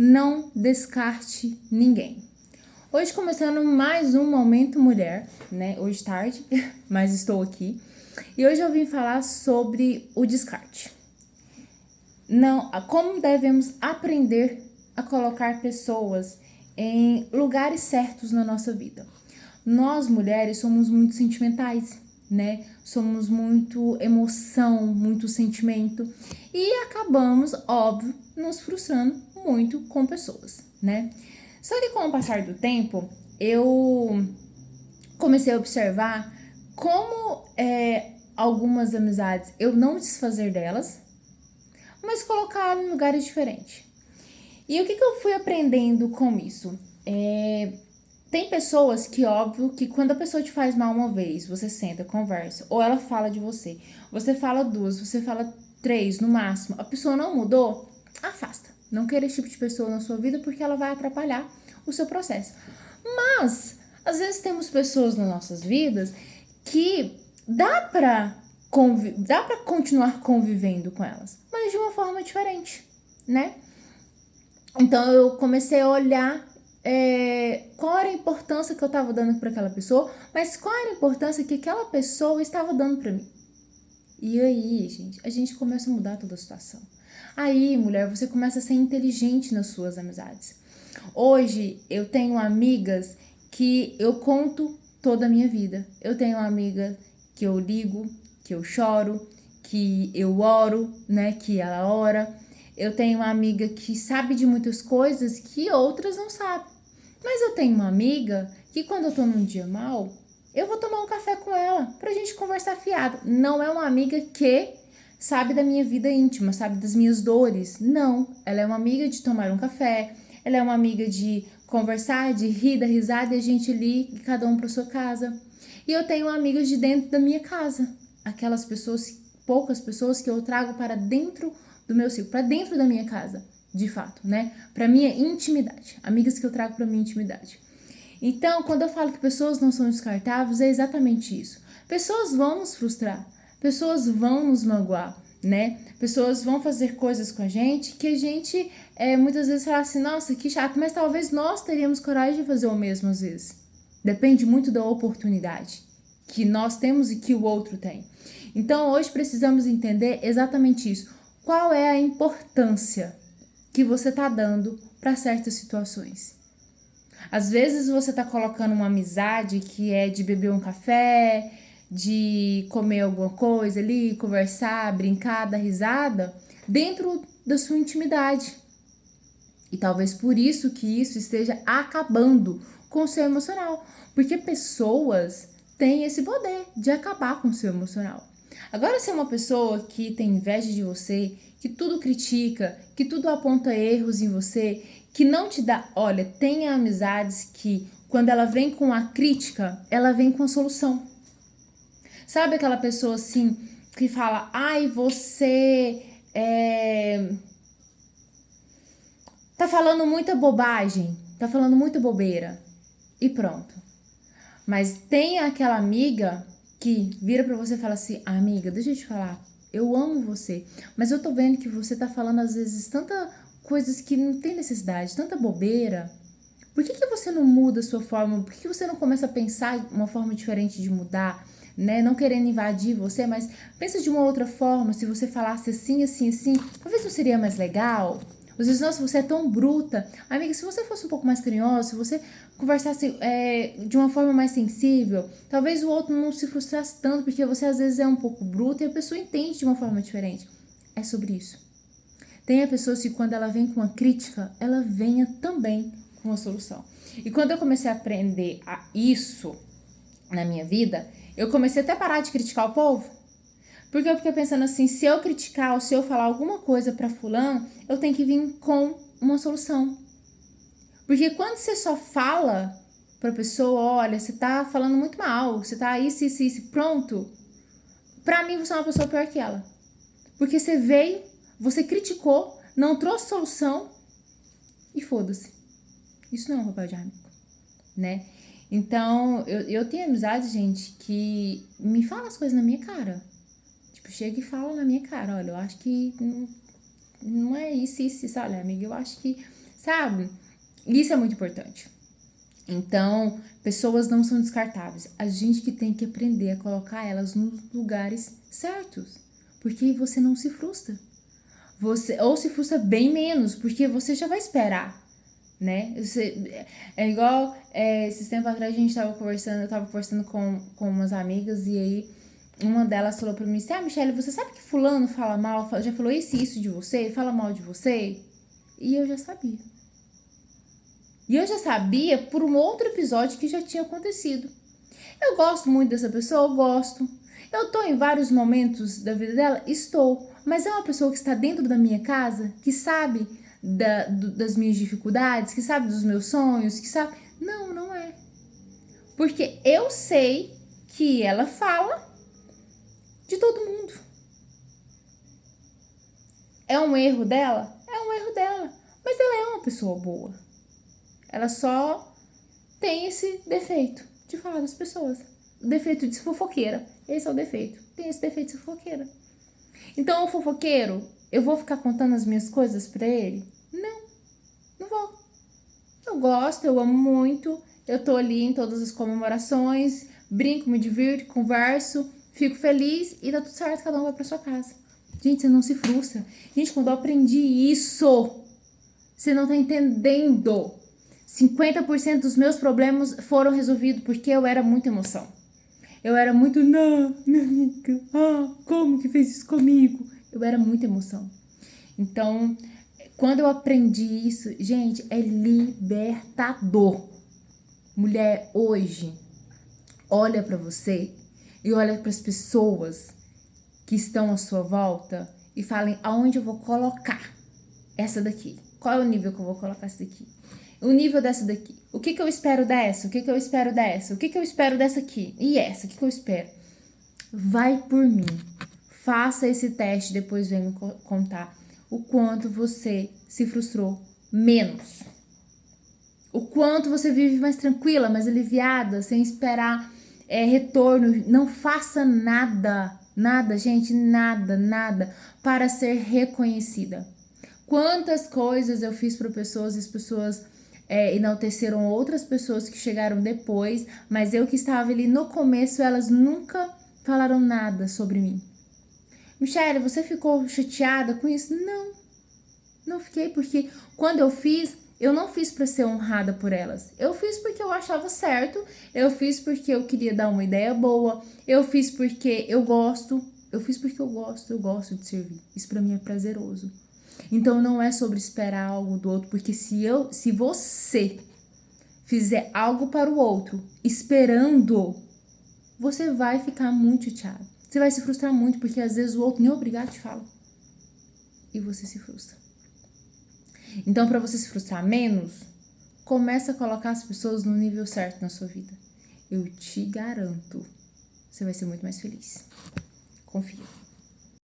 não descarte ninguém. Hoje começando mais um Momento Mulher, né? Hoje tarde, mas estou aqui. E hoje eu vim falar sobre o descarte. Como devemos aprender a colocar pessoas em lugares certos na nossa vida. Nós, mulheres, somos muito sentimentais, né? Somos muito emoção, muito sentimento e acabamos, óbvio, nos frustrando muito com pessoas, né? Só que com o passar do tempo, eu comecei a observar como algumas amizades eu não desfazer delas, mas colocar em lugares diferentes. E o que eu fui aprendendo com isso? Tem pessoas que, óbvio, que quando a pessoa te faz mal uma vez, você senta, conversa, ou ela fala de você, você fala duas, você fala três no máximo, a pessoa não mudou, afasta. Não queira esse tipo de pessoa na sua vida porque ela vai atrapalhar o seu processo. Mas, às vezes temos pessoas nas nossas vidas que dá pra continuar convivendo com elas, mas de uma forma diferente, né? Então eu comecei a olhar qual era a importância que eu estava dando para aquela pessoa, mas qual era a importância que aquela pessoa estava dando para mim. E aí, gente, a gente começa a mudar toda a situação. Aí, mulher, você começa a ser inteligente nas suas amizades. Hoje, eu tenho amigas que eu conto toda a minha vida. Eu tenho uma amiga que eu ligo, que eu choro, que eu oro, né, que ela ora. Eu tenho uma amiga que sabe de muitas coisas que outras não sabem. Mas eu tenho uma amiga que quando eu tô num dia mal, eu vou tomar um café com ela pra gente conversar fiado. Não é uma amiga que sabe da minha vida íntima, sabe das minhas dores. Não, ela é uma amiga de tomar um café, ela é uma amiga de conversar, de rir, dar risada e a gente ir cada um pra sua casa. E eu tenho amigas de dentro da minha casa. Aquelas pessoas, poucas pessoas que eu trago para dentro do meu ciclo, para dentro da minha casa, de fato, né? Para minha intimidade, amigas que eu trago para minha intimidade. Então, quando eu falo que pessoas não são descartáveis, é exatamente isso. Pessoas vão nos frustrar, pessoas vão nos magoar, né? Pessoas vão fazer coisas com a gente que a gente muitas vezes fala assim, nossa, que chato, mas talvez nós teríamos coragem de fazer o mesmo às vezes. Depende muito da oportunidade que nós temos e que o outro tem. Então, hoje precisamos entender exatamente isso. Qual é a importância que você está dando para certas situações? Às vezes você está colocando uma amizade que é de beber um café, de comer alguma coisa ali, conversar, brincar, dar risada, dentro da sua intimidade. E talvez por isso que isso esteja acabando com o seu emocional. Porque pessoas têm esse poder de acabar com o seu emocional. Agora, se é uma pessoa que tem inveja de você, que tudo critica, que tudo aponta erros em você, que não te dá... Olha, tem amizades que, quando ela vem com a crítica, ela vem com a solução. Sabe aquela pessoa assim, que fala, ai, você tá falando muita bobagem, tá falando muita bobeira. E pronto. Mas tem aquela amiga que vira pra você e fala assim, amiga, deixa eu te falar, eu amo você, mas eu tô vendo que você tá falando às vezes tanta coisas que não tem necessidade, tanta bobeira. Por que você não muda a sua forma? Por que você não começa a pensar uma forma diferente de mudar, né? Não querendo invadir você, mas pensa de uma outra forma. Se você falasse assim, assim, assim, talvez não seria mais legal. Às vezes, nossa, você é tão bruta. Amiga, se você fosse um pouco mais carinhosa, se você conversasse de uma forma mais sensível, talvez o outro não se frustrasse tanto, porque você às vezes é um pouco bruta e a pessoa entende de uma forma diferente. É sobre isso. Tem a pessoa que quando ela vem com uma crítica, ela venha também com uma solução. E quando eu comecei a aprender isso na minha vida, eu comecei até a parar de criticar o povo. Porque eu fiquei pensando assim, se eu criticar ou se eu falar alguma coisa pra fulano, eu tenho que vir com uma solução. Porque quando você só fala pra pessoa, olha, você tá falando muito mal, você tá isso, pronto. Pra mim, você é uma pessoa pior que ela. Porque você veio, você criticou, não trouxe solução e foda-se. Isso não é um papel de amigo, né? Então, eu tenho amizade, gente, que me fala as coisas na minha cara. Tipo, chega e fala na minha cara, olha, eu acho que não é isso, olha, amiga, eu acho que sabe? Isso é muito importante. Então, pessoas não são descartáveis. A gente que tem que aprender a colocar elas nos lugares certos. Porque você não se frustra. Ou se frustra bem menos, porque você já vai esperar, né? É igual, esses tempos atrás eu tava conversando com umas amigas, e aí uma delas falou pra mim assim, Michelle, você sabe que fulano fala mal, já falou isso de você, fala mal de você? E eu já sabia. E eu já sabia por um outro episódio que já tinha acontecido. Eu gosto muito dessa pessoa, eu gosto. Eu tô em vários momentos da vida dela, estou. Mas é uma pessoa que está dentro da minha casa, que sabe das minhas dificuldades, que sabe dos meus sonhos, que sabe... Não, não é. Porque eu sei que ela fala de todo mundo. É um erro dela? É um erro dela. Mas ela é uma pessoa boa. Ela só tem esse defeito de falar das pessoas. O defeito de fofoqueira. Esse é o defeito. Tem esse defeito de fofoqueira. Então, o fofoqueiro, eu vou ficar contando as minhas coisas pra ele? Não vou. Eu gosto, eu amo muito. Eu tô ali em todas as comemorações. Brinco, me divirto, converso. Fico feliz e tá tudo certo, cada um vai pra sua casa. Gente, você não se frustra. Gente, quando eu aprendi isso, você não tá entendendo. 50% dos meus problemas foram resolvidos porque eu era muita emoção. Eu era muito, não, minha amiga, como que fez isso comigo? Eu era muita emoção. Então, quando eu aprendi isso, gente, é libertador. Mulher, hoje, olha pra você e olha pras pessoas que estão à sua volta e falem aonde eu vou colocar essa daqui. Qual é o nível que eu vou colocar essa daqui? O nível dessa daqui. O que eu espero dessa? O que eu espero dessa? O que eu espero dessa aqui? E essa? O que eu espero? Vai por mim. Faça esse teste, depois vem me contar o quanto você se frustrou menos. O quanto você vive mais tranquila, mais aliviada, sem esperar retorno. Não faça nada, nada, gente, nada para ser reconhecida. Quantas coisas eu fiz para pessoas e as pessoas enalteceram outras pessoas que chegaram depois, mas eu que estava ali no começo, elas nunca falaram nada sobre mim. Michelle, você ficou chateada com isso? Não fiquei, porque quando eu fiz, eu não fiz para ser honrada por elas. Eu fiz porque eu achava certo, eu fiz porque eu queria dar uma ideia boa, eu fiz porque eu gosto, eu gosto de servir. Isso para mim é prazeroso. Então não é sobre esperar algo do outro, porque se você fizer algo para o outro esperando, você vai ficar muito chateado. Você vai se frustrar muito, porque às vezes o outro nem obrigado te fala. E você se frustra. Então, para você se frustrar menos, começa a colocar as pessoas no nível certo na sua vida. Eu te garanto, você vai ser muito mais feliz. Confia.